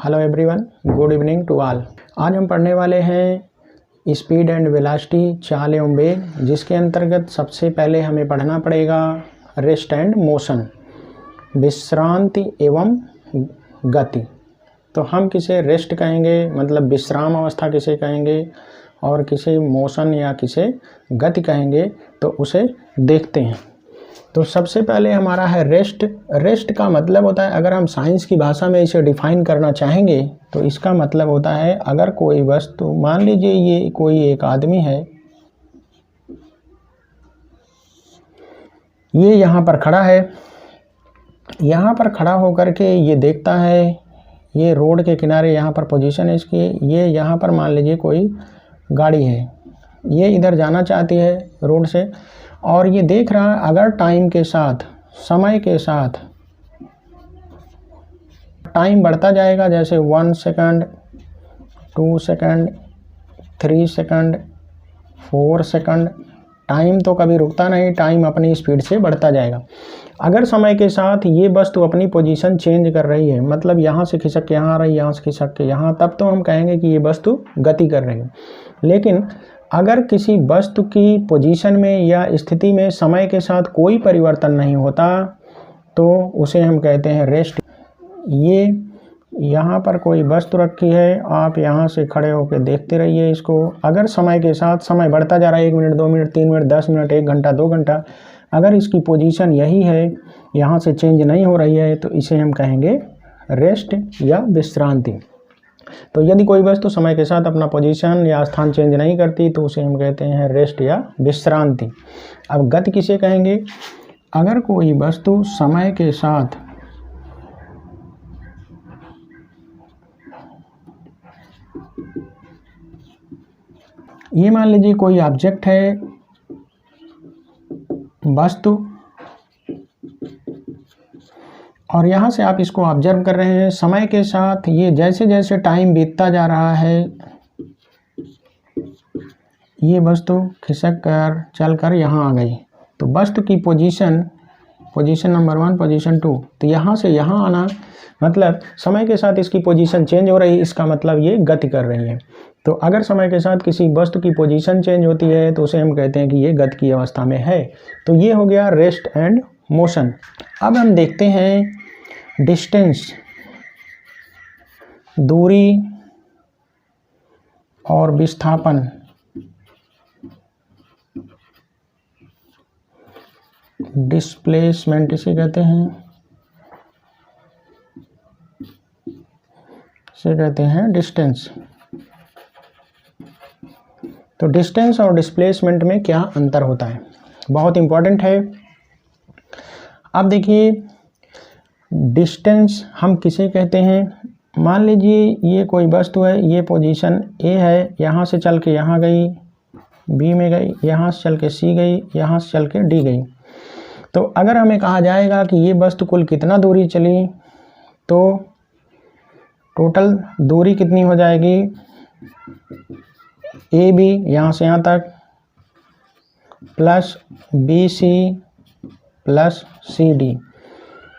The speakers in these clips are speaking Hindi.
Hello everyone, good evening to all. आज हम पढ़ने वाले हैं स्पीड एंड वेलोसिटी, चाल एवं वेग, जिसके अंतर्गत सबसे पहले हमें पढ़ना पड़ेगा रेस्ट एंड मोशन, विश्रांति एवं गति। तो हम किसे रेस्ट कहेंगे, मतलब विश्राम अवस्था किसे कहेंगे, और किसे मोशन या किसे गति कहेंगे, तो उसे देखते हैं। तो सबसे पहले हमारा है रेस्ट। रेस्ट का मतलब होता है, अगर हम साइंस की भाषा में इसे डिफाइन करना चाहेंगे तो इसका मतलब होता है, अगर कोई वस्तु, मान लीजिए ये कोई एक आदमी है, ये यहाँ पर खड़ा है, यहाँ पर खड़ा होकर के ये देखता है, ये रोड के किनारे यहाँ पर पोजीशन है इसकी, ये यहाँ पर मान लीजिए कोई गाड़ी है, ये इधर जाना चाहती है रोड से, और ये देख रहा है अगर टाइम के साथ, समय के साथ टाइम बढ़ता जाएगा, जैसे 1 second, 2 second, 3 second, 4 second, time तो कभी रुकता नहीं, टाइम अपनी स्पीड से बढ़ता जाएगा। अगर समय के साथ ये वस्तु अपनी पोजीशन चेंज कर रही है, मतलब यहाँ से खिसक के यहाँ आ रही है, यहाँ से खिसक के यहाँ, तब तो हम कहेंगे कि ये वस्तु गति कर रही है। लेकिन अगर किसी वस्तु की पोजीशन में या स्थिति में समय के साथ कोई परिवर्तन नहीं होता तो उसे हम कहते हैं रेस्ट। ये यहाँ पर कोई वस्तु रखी है, आप यहाँ से खड़े होकर देखते रहिए इसको। अगर समय के साथ समय बढ़ता जा रहा है, 1 मिनट, 2 मिनट, 3 मिनट, 10 मिनट, 1 घंटा, 2 घंटा, अगर इसकी पोजीशन यही है, यहाँ से चेंज नहीं हो रही है, तो इसे हम कहेंगे रेस्ट या विश्रांति। तो यदि कोई वस्तु समय के साथ अपना पोजीशन या स्थान चेंज नहीं करती तो उसे हम कहते हैं रेस्ट या विश्रांति। अब गति किसे कहेंगे? अगर कोई वस्तु समय के साथ ये मान लीजिए कोई ऑब्जेक्ट है, वस्तु, और यहाँ से आप इसको ऑब्जर्व कर रहे हैं, समय के साथ ये जैसे जैसे टाइम बीतता जा रहा है, ये वस्तु खिसक कर चल कर यहाँ आ गई, तो वस्तु की पोजीशन नंबर 1, पोजीशन 2, तो यहाँ से यहाँ आना, मतलब समय के साथ इसकी पोजीशन चेंज हो रही है, इसका मतलब ये गति कर रही है। तो अगर समय के साथ किसी वस्तु की पोजीशन चेंज होती है तो उसे हम कहते हैं कि ये गति की अवस्था में है। तो ये हो गया रेस्ट एंड मोशन। अब हम देखते हैं डिस्टेंस, दूरी और विस्थापन। डिस्प्लेसमेंट इसे कहते हैं, इसे कहते हैं डिस्टेंस। तो डिस्टेंस और डिस्प्लेसमेंट में क्या अंतर होता है, बहुत इंपॉर्टेंट है। अब देखिए, डिस्टेंस हम किसे कहते हैं? मान लीजिए ये कोई वस्तु है, ये पोजीशन ए है, यहाँ से चल के यहाँ गई, बी में गई, यहाँ से चल के सी गई, यहाँ से चल के डी गई। तो अगर हमें कहा जाएगा कि ये वस्तु कुल कितना दूरी चली, तो टोटल दूरी कितनी हो जाएगी? ए बी यहाँ से यहाँ तक plus B C plus C D,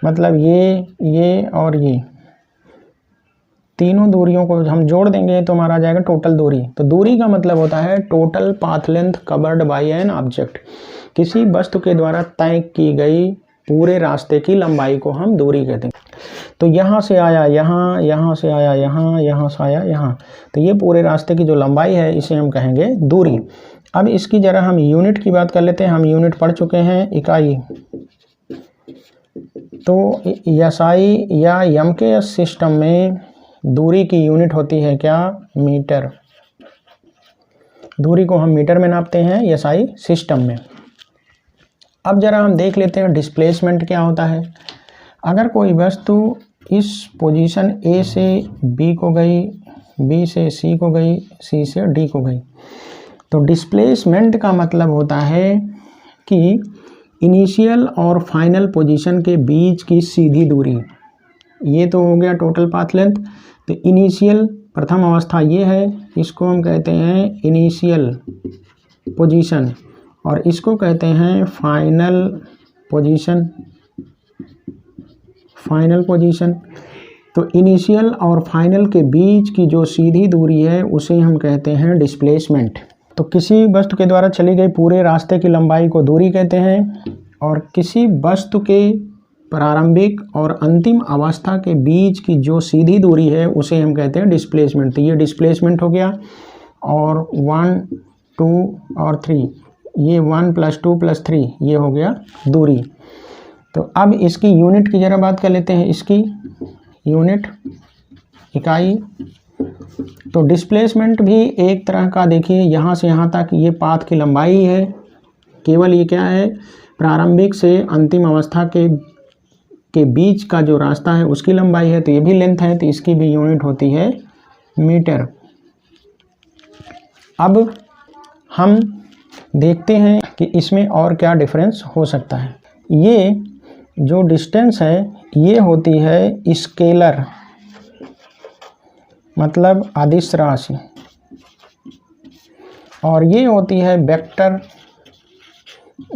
मतलब ये और ये तीनों दूरियों को हम जोड़ देंगे तो हमारा आ जाएगा टोटल दूरी। तो दूरी का मतलब होता है total path length covered by an object. किसी वस्तु के द्वारा तय की गई पूरे रास्ते की लंबाई को हम दूरी कहते हैं। तो यहाँ से आया यहाँ, यहाँ से आया यहाँ, यहाँ से आया यहाँ, तो ये पूरे रास्ते की जो लंबाई है इसे हम कहेंगे दूरी। अब इसकी जरा हम यूनिट की बात कर लेते हैं। हम यूनिट पढ़ चुके हैं, इकाई। तो एसआई या यम के सिस्टम में दूरी की यूनिट होती है क्या? मीटर। दूरी को हम मीटर में नापते हैं एसआई सिस्टम में। अब जरा हम देख लेते हैं डिस्प्लेसमेंट क्या होता है। अगर कोई वस्तु इस पोजीशन ए से बी को गई, बी से सी को गई, सी से डी को गई, तो डिस्प्लेसमेंट का मतलब होता है कि इनिशियल और फाइनल पोजीशन के बीच की सीधी दूरी। ये तो हो गया टोटल पाथ लेंथ। तो इनिशियल प्रथम अवस्था ये है, इसको हम कहते हैं इनिशियल पोजीशन, और इसको कहते हैं फाइनल पोजीशन। तो इनिशियल और फाइनल के बीच की जो सीधी दूरी है उसे हम कहते हैं डिस्प्लेसमेंट। तो किसी वस्तु के द्वारा चली गई पूरे रास्ते की लंबाई को दूरी कहते हैं, और किसी वस्तु के प्रारंभिक और अंतिम अवस्था के बीच की जो सीधी दूरी है उसे हम कहते हैं डिस्प्लेसमेंट। तो ये डिस्प्लेसमेंट हो गया, और 1 2 और 3, ये 1 + 2 + 3 ये हो गया दूरी। तो अब इसकी यूनिट की ज़रा बात कर लेते हैं, इसकी यूनिट इकाई। तो डिस्प्लेसमेंट भी एक तरह का, देखिए यहाँ से यहाँ तक ये पाथ की लंबाई है, केवल ये क्या है, प्रारंभिक से अंतिम अवस्था के बीच का जो रास्ता है उसकी लंबाई है, तो ये भी लेंथ है, तो इसकी भी यूनिट होती है मीटर। अब हम देखते हैं कि इसमें और क्या डिफरेंस हो सकता है। ये जो डिस्टेंस है ये होती है स्केलर, मतलब अदिश राशि, और ये होती है वेक्टर,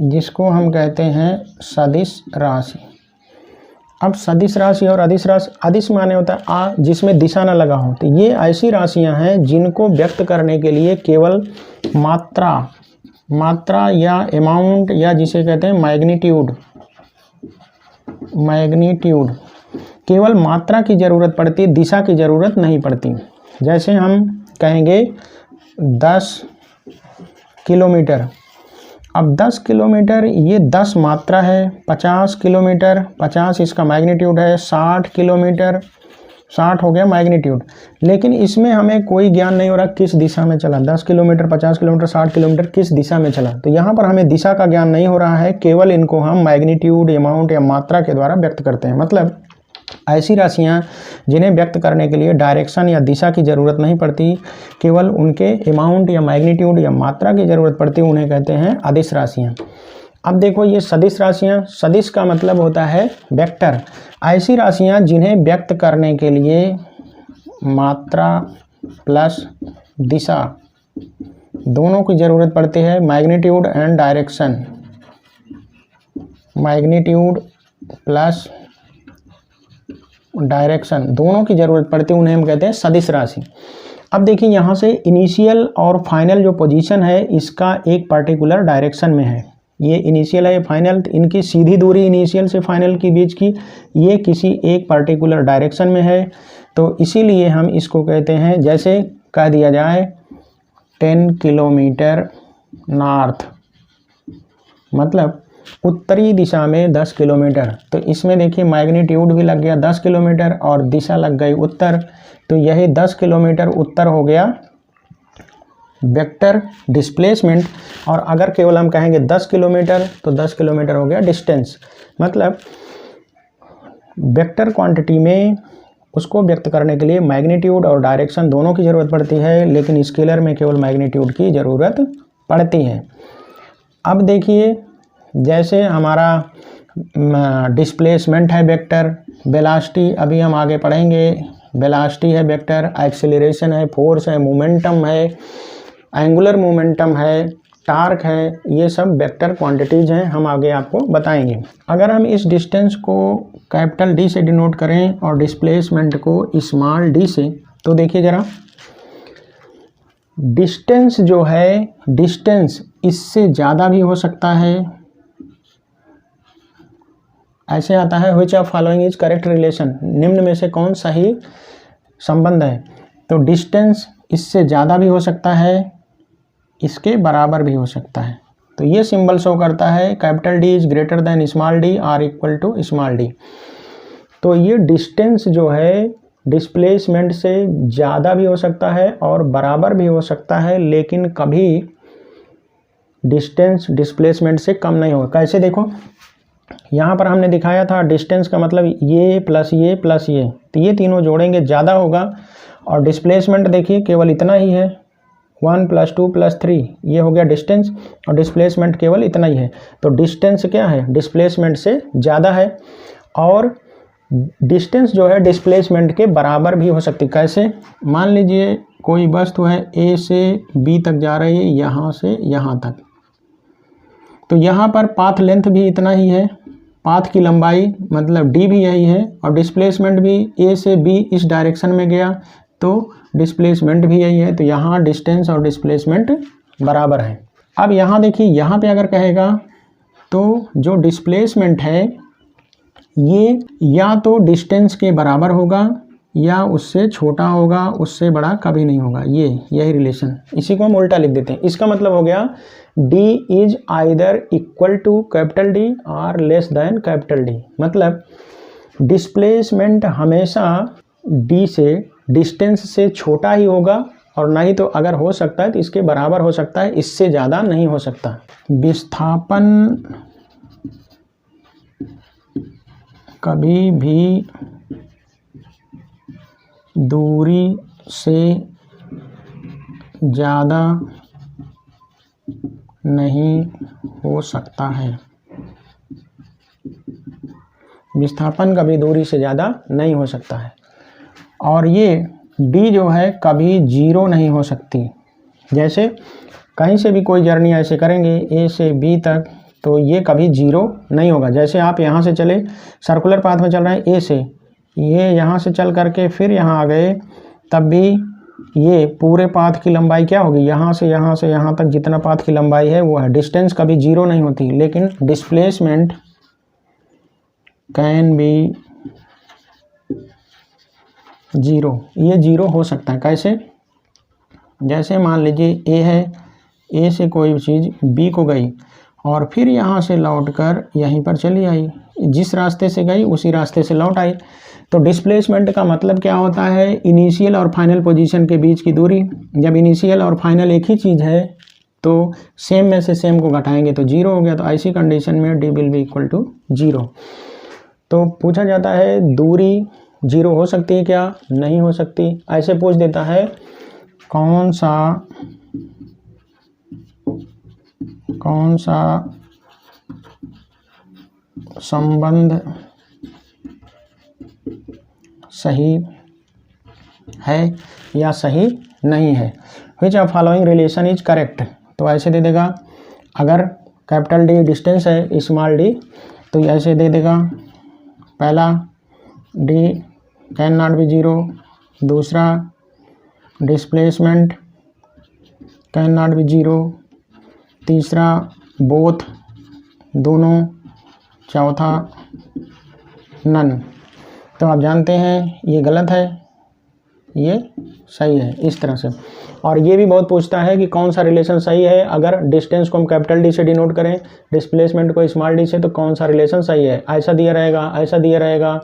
जिसको हम कहते हैं सदिश राशि। अब सदिश राशि और अदिश राशि, अदिश माने होता है आ जिसमें दिशा न लगा हो, तो ये ऐसी राशियां हैं जिनको व्यक्त करने के लिए केवल मात्रा या अमाउंट, या जिसे कहते हैं मैग्नीट्यूड, केवल मात्रा की ज़रूरत पड़ती, दिशा की ज़रूरत नहीं पड़ती। जैसे हम कहेंगे 10 किलोमीटर, अब 10 किलोमीटर ये 10 मात्रा है, 50 किलोमीटर 50 इसका मैग्नीट्यूड है, 60 किलोमीटर 60 हो गया मैग्नीट्यूड। लेकिन इसमें हमें कोई ज्ञान नहीं हो रहा किस दिशा में चला, 10 किलोमीटर 50 किलोमीटर 60 किलोमीटर किस दिशा में चला, तो यहाँ पर हमें दिशा का ज्ञान नहीं हो रहा है, केवल इनको हम मैग्नीट्यूड, अमाउंट या मात्रा के द्वारा व्यक्त करते हैं। मतलब ऐसी राशियाँ जिन्हें व्यक्त करने के लिए डायरेक्शन या दिशा की ज़रूरत नहीं पड़ती, केवल उनके अमाउंट या मैग्नीट्यूड या मात्रा की ज़रूरत पड़ती, उन्हें कहते हैं अदिश राशियाँ। अब देखो ये सदिश राशियाँ, सदिश का मतलब होता है वेक्टर। ऐसी राशियाँ जिन्हें व्यक्त करने के लिए मात्रा प्लस दिशा दोनों की ज़रूरत पड़ती है, magnitude and direction, magnitude plus direction दोनों की ज़रूरत पड़ती है, उन्हें हम कहते हैं सदिश राशि। अब देखिए यहाँ से इनिशियल और फाइनल जो पोजीशन है इसका एक पर्टिकुलर डायरेक्शन में है, ये इनिशियल है फाइनल, इनकी सीधी दूरी इनिशियल से फाइनल के बीच की ये किसी एक पर्टिकुलर डायरेक्शन में है, तो इसीलिए हम इसको कहते हैं, जैसे कह दिया जाए 10 किलोमीटर नॉर्थ, मतलब उत्तरी दिशा में 10 किलोमीटर, तो इसमें देखिए मैग्नीट्यूड भी लग गया 10 किलोमीटर और दिशा लग गई उत्तर, तो यही 10 किलोमीटर उत्तर हो गया वेक्टर डिस्प्लेसमेंट। और अगर केवल हम कहेंगे 10 किलोमीटर तो 10 किलोमीटर हो गया डिस्टेंस। मतलब वेक्टर क्वांटिटी में उसको व्यक्त करने के लिए मैग्नीट्यूड और डायरेक्शन दोनों की ज़रूरत पड़ती है, लेकिन स्केलर में केवल मैग्नीट्यूड की ज़रूरत पड़ती है। अब देखिए जैसे हमारा डिस्प्लेसमेंट है वेक्टर, वेलोसिटी अभी हम आगे पढ़ेंगे, वेलोसिटी है वेक्टर, एक्सेलरेशन है, फोर्स है, मोमेंटम है, एंगुलर मोमेंटम है, टार्क है, ये सब वेक्टर क्वांटिटीज़ हैं, हम आगे आपको बताएंगे। अगर हम इस डिस्टेंस को कैपिटल डी से डिनोट करें और डिस्प्लेसमेंट को स्मॉल डी से, तो देखिए ज़रा डिस्टेंस जो है, डिस्टेंस इससे ज़्यादा भी हो सकता है। ऐसे आता है which of following is correct relation, निम्न में से कौन सही संबंध है, तो डिस्टेंस इससे ज़्यादा भी हो सकता है, इसके बराबर भी हो सकता है। तो ये सिंबल शो करता है capital D is greater than small D are equal to small D. तो ये डिस्टेंस जो है डिस्प्लेसमेंट से ज़्यादा भी हो सकता है और बराबर भी हो सकता है, लेकिन कभी डिस्टेंस डिस्प्लेसमेंट से कम नहीं होगा। कैसे देखो, यहाँ पर हमने दिखाया था डिस्टेंस का मतलब ये प्लस ये प्लस ये, तो ये तीनों जोड़ेंगे ज़्यादा होगा, और डिस्प्लेसमेंट देखिए केवल इतना ही है, 1 + 2 + 3 ये हो गया डिस्टेंस, और डिस्प्लेसमेंट केवल इतना ही है। तो डिस्टेंस क्या है, डिस्प्लेसमेंट से ज़्यादा है, और डिस्टेंस जो है डिस्प्लेसमेंट के बराबर भी हो सकती है। कैसे, मान लीजिए कोई वस्तु है ए से बी तक जा रही है, यहाँ से यहाँ तक, तो यहाँ पर पाथ लेंथ भी इतना ही है, पाथ की लंबाई मतलब डी भी यही है और डिस्प्लेसमेंट भी ए से बी इस डायरेक्शन में गया तो डिस्प्लेसमेंट भी यही है। तो यहाँ डिस्टेंस और डिस्प्लेसमेंट बराबर है। अब यहाँ देखिए, यहाँ पे अगर कहेगा तो जो डिस्प्लेसमेंट है ये या तो डिस्टेंस के बराबर होगा या उससे छोटा होगा, उससे बड़ा कभी नहीं होगा। ये यही रिलेशन, इसी को हम उल्टा लिख देते हैं। इसका मतलब हो गया D is either equal to capital D और लेस देन कैपिटल D। मतलब डिस्प्लेसमेंट हमेशा D से, डिस्टेंस से छोटा ही होगा और नहीं तो अगर हो सकता है तो इसके बराबर हो सकता है, इससे ज़्यादा नहीं हो सकता। विस्थापन कभी भी दूरी से ज़्यादा नहीं हो सकता है। विस्थापन कभी दूरी से ज़्यादा नहीं हो सकता है। और ये D जो है कभी जीरो नहीं हो सकती। जैसे कहीं से भी कोई जर्नी ऐसे करेंगे A से B तक तो ये कभी जीरो नहीं होगा। जैसे आप यहाँ से चले, सर्कुलर पाथ में चल रहे हैं A से, ये यहाँ से चल करके फिर यहाँ आ गए, तब भी ये पूरे पाथ की लंबाई क्या होगी, यहाँ से यहाँ तक जितना पाथ की लंबाई है वो है। डिस्टेंस कभी जीरो नहीं होती, लेकिन डिस्प्लेसमेंट कैन बी जीरो, ये जीरो हो सकता है। कैसे? जैसे मान लीजिए A है, A से कोई चीज़ B को गई और फिर यहाँ से लौटकर यहीं पर चली आई, जिस रास्ते से गई उसी रास्ते से लौट आई। तो डिस्प्लेसमेंट का मतलब क्या होता है, इनिशियल और फाइनल पोजीशन के बीच की दूरी। जब इनिशियल और फाइनल एक ही चीज़ है तो सेम में से सेम को घटाएंगे तो जीरो हो गया। तो ऐसी कंडीशन में D will be equal to zero. तो पूछा जाता है दूरी जीरो हो सकती है क्या? नहीं हो सकती। ऐसे पूछ देता है कौन सा संबंध सही है या सही नहीं है। Which of following relation is correct. तो ऐसे दे देगा, अगर कैपिटल D डिस्टेंस है, स्मॉल d, तो ऐसे दे देगा, पहला D can not be zero, दूसरा displacement can not be zero, तीसरा बोथ दोनों, चौथा नन। तो आप जानते हैं ये गलत है, ये सही है, इस तरह से। और ये भी बहुत पूछता है कि कौन सा रिलेशन सही है। अगर डिस्टेंस को हम कैपिटल D से डिनोट करें, डिस्प्लेसमेंट को स्मॉल d से, तो कौन सा रिलेशन सही है। ऐसा दिया रहेगा, ऐसा दिया रहेगा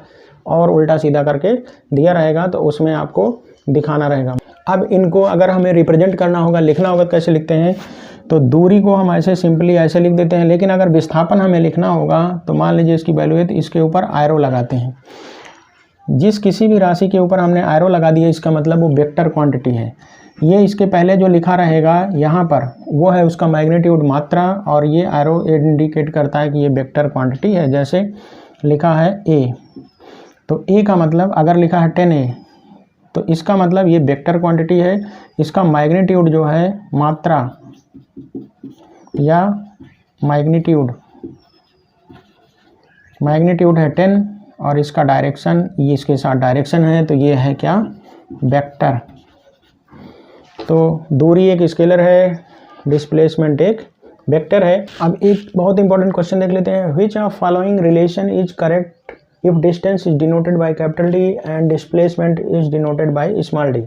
और उल्टा सीधा करके दिया रहेगा, तो उसमें आपको दिखाना रहेगा। अब इनको अगर हमें रिप्रेजेंट करना होगा, लिखना होगा, कैसे लिखते हैं, तो दूरी को हम ऐसे सिंपली ऐसे लिख देते हैं। लेकिन अगर विस्थापन हमें लिखना होगा तो मान लीजिए इसकी वैल्यू है, तो इसके ऊपर एरो लगाते हैं। जिस किसी भी राशि के ऊपर हमने एरो लगा दिया, इसका मतलब वो वेक्टर क्वांटिटी है। ये इसके पहले जो लिखा रहेगा यहाँ पर वो है उसका मैग्नीट्यूड, मात्रा, और ये एरो इंडिकेट करता है कि ये वेक्टर क्वांटिटी है। जैसे लिखा है A, तो A का मतलब अगर लिखा है 10A, तो इसका मतलब ये वेक्टर क्वांटिटी है। इसका मैग्नीट्यूड जो है, मात्रा या मैग्नीट्यूड है 10 और इसका डायरेक्शन, ये इसके साथ डायरेक्शन है, तो ये है क्या, वेक्टर। तो दूरी एक स्केलर है, डिस्प्लेसमेंट एक वेक्टर है। अब एक बहुत इंपॉर्टेंट क्वेश्चन देख लेते हैं। विच of following relation is correct if distance is denoted by capital D and displacement is denoted by small d।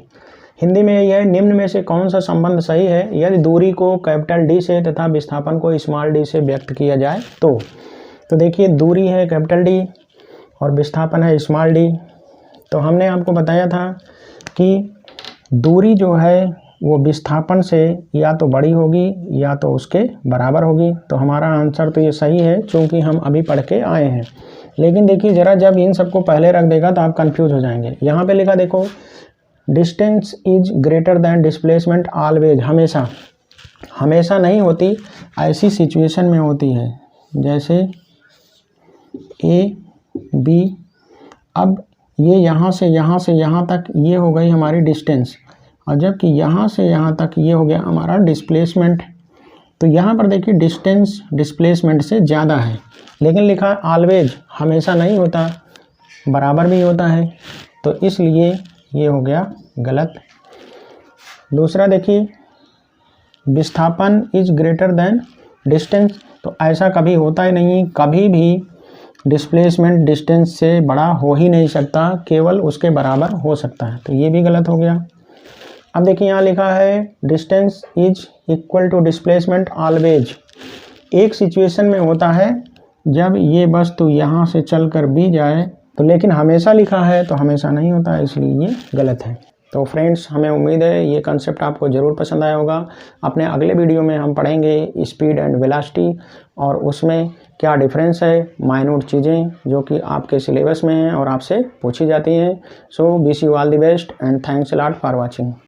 Hindi में यह है, निम्न में से कौन सा संबंध सही है यदि दूरी को कैपिटल D से तथा विस्थापन को स्मॉल d से व्यक्त किया जाए तो देखिए, दूरी है कैपिटल D और विस्थापन है स्मॉल d। तो हमने आपको बताया था कि दूरी जो है वो विस्थापन से या तो बड़ी होगी या तो उसके बराबर होगी। तो हमारा आंसर तो ये सही है, क्योंकि हम अभी पढ़ के आए हैं। लेकिन देखिए ज़रा, जब इन सबको पहले रख देगा तो आप कंफ्यूज हो जाएंगे। यहाँ पे लिखा देखो, distance is greater than displacement always. हमेशा नहीं होती, ऐसी सिचुएशन में होती है। जैसे A B, अब ये यहाँ से यहाँ तक ये हो गई हमारी डिस्टेंस, और जबकि यहाँ से यहाँ तक ये हो गया हमारा डिस्प्लेसमेंट। तो यहाँ पर देखिए डिस्टेंस डिस्प्लेसमेंट से ज़्यादा है, लेकिन लिखा है ऑलवेज, हमेशा नहीं होता, बराबर भी होता है, तो इसलिए ये हो गया गलत। दूसरा देखिए विस्थापन इज ग्रेटर देन डिस्टेंस, तो ऐसा कभी होता ही नहीं, कभी भी डिस्प्लेसमेंट डिस्टेंस से बड़ा हो ही नहीं सकता, केवल उसके बराबर हो सकता है, तो ये भी गलत हो गया। अब देखिए यहाँ लिखा है distance is equal to displacement always, एक सिचुएशन में होता है जब ये वस्तु यहाँ से चलकर भी जाए, तो लेकिन हमेशा लिखा है तो हमेशा नहीं होता है, इसलिए ये गलत है। तो फ्रेंड्स, हमें उम्मीद है ये कंसेप्ट आपको ज़रूर पसंद आया होगा। अपने अगले वीडियो में हम पढ़ेंगे स्पीड एंड वेलोसिटी और उसमें क्या डिफरेंस है, माइन्यूट चीज़ें जो कि आपके सिलेबस में हैं और आपसे पूछी जाती हैं। So wish you all the best and thanks a lot for watching.